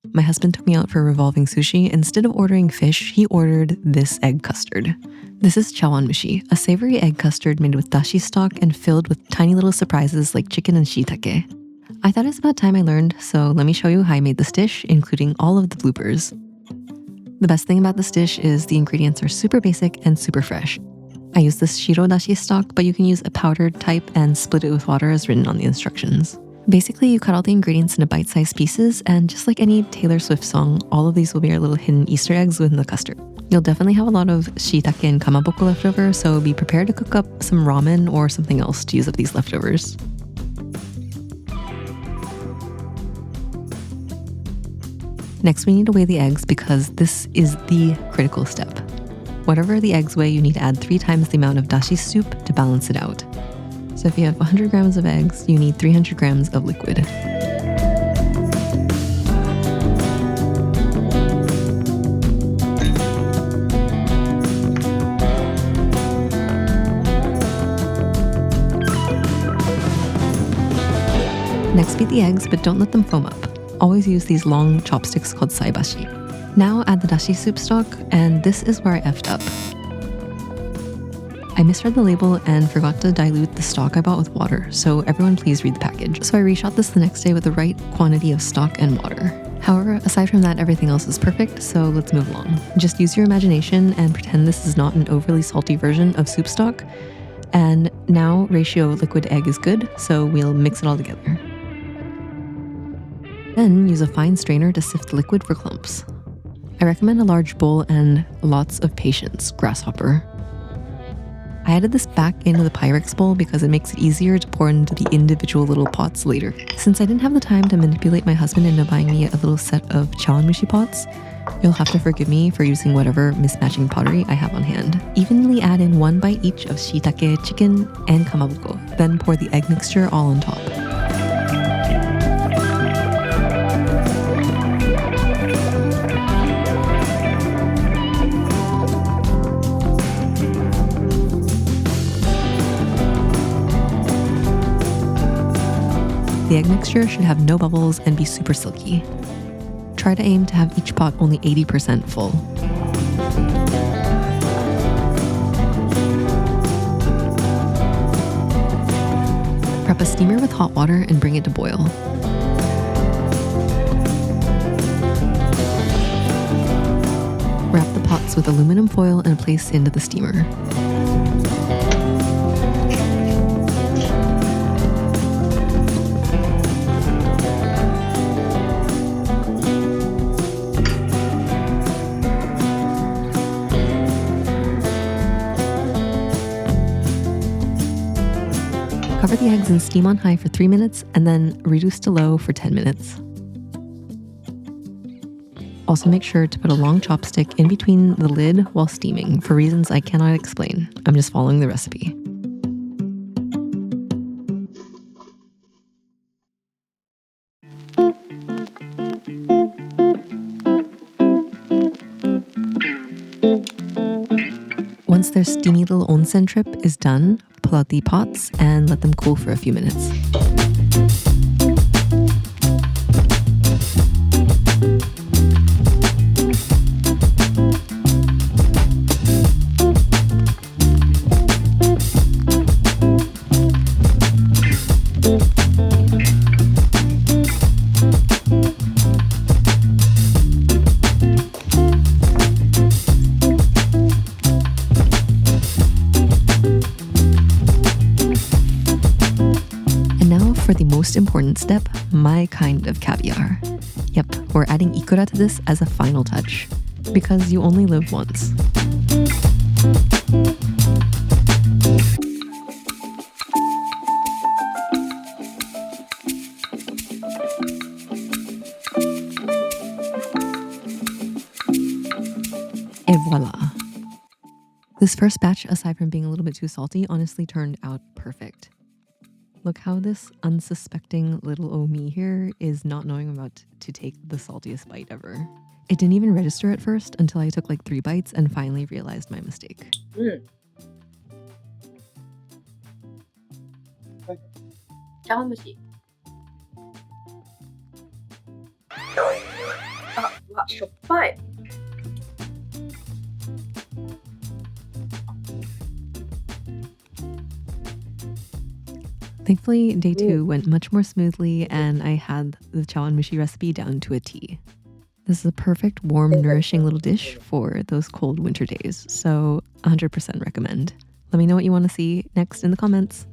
My husband took me out for revolving sushi. Instead of ordering fish, he ordered this egg custard. This is Chawanmushi, a savory egg custard made with dashi stock and filled with tiny little surprises like chicken and shiitake. I thought it was about time I learned, so let me show you how I made this dish, including all of the bloopers. The best thing about this dish is the ingredients are super basic and super fresh. I use this shiro dashi stock, but you can use a powdered type and split it with water as written on the instructions. Basically, you cut all the ingredients into bite-sized pieces, and just like any Taylor Swift song, all of these will be our little hidden Easter eggs within the custard. You'll definitely have a lot of shiitake and kamaboko left over, so be prepared to cook up some ramen or something else to use up these leftovers. Next, we need to weigh the eggs because this is the critical step. Whatever the eggs weigh, you need to add 3 times the amount of dashi soup to balance it out. So if you have 100 grams of eggs, you need 300 grams of liquid. Next, beat the eggs, but don't let them foam up. Always use these long chopsticks called saibashi. Now add the dashi soup stock, and this is where I effed up. I misread the label and forgot to dilute the stock I bought with water, so everyone please read the package. So I reshot this the next day with the right quantity of stock and water. However, aside from that, everything else is perfect, so let's move along. Just use your imagination and pretend this is not an overly salty version of soup stock. And now ratio liquid egg is good, so we'll mix it all together. Then use a fine strainer to sift the liquid for clumps. I recommend a large bowl and lots of patience, grasshopper. I added this back into the Pyrex bowl because it makes it easier to pour into the individual little pots later. Since I didn't have the time to manipulate my husband into buying me a little set of chawanmushi pots, you'll have to forgive me for using whatever mismatching pottery I have on hand. Evenly add in 1 bite each of shiitake, chicken, and kamaboko, then pour the egg mixture all on top. The egg mixture should have no bubbles and be super silky. Try to aim to have each pot only 80% full. Prep a steamer with hot water and bring it to boil. Wrap the pots with aluminum foil and place into the steamer. Cover the eggs and steam on high for 3 minutes and then reduce to low for 10 minutes. Also make sure to put a long chopstick in between the lid while steaming for reasons I cannot explain. I'm just following the recipe. Once their steamy little onsen trip is done, pull out the pots and let them cool for a few minutes. For the most important step, my kind of caviar. Yep, we're adding ikura to this as a final touch, because you only live once. Et voila. This first batch, aside from being a little bit too salty, honestly turned out perfect. Look how this unsuspecting little Omi here is not knowing about to take the saltiest bite ever. It didn't even register at first until I took like 3 bites and finally realized my mistake. Chawanmushi. しょっぱい。Thankfully, day 2 went much more smoothly and I had the chawanmushi recipe down to a T. This is a perfect, warm, nourishing little dish for those cold winter days, so 100% recommend. Let me know what you want to see next in the comments.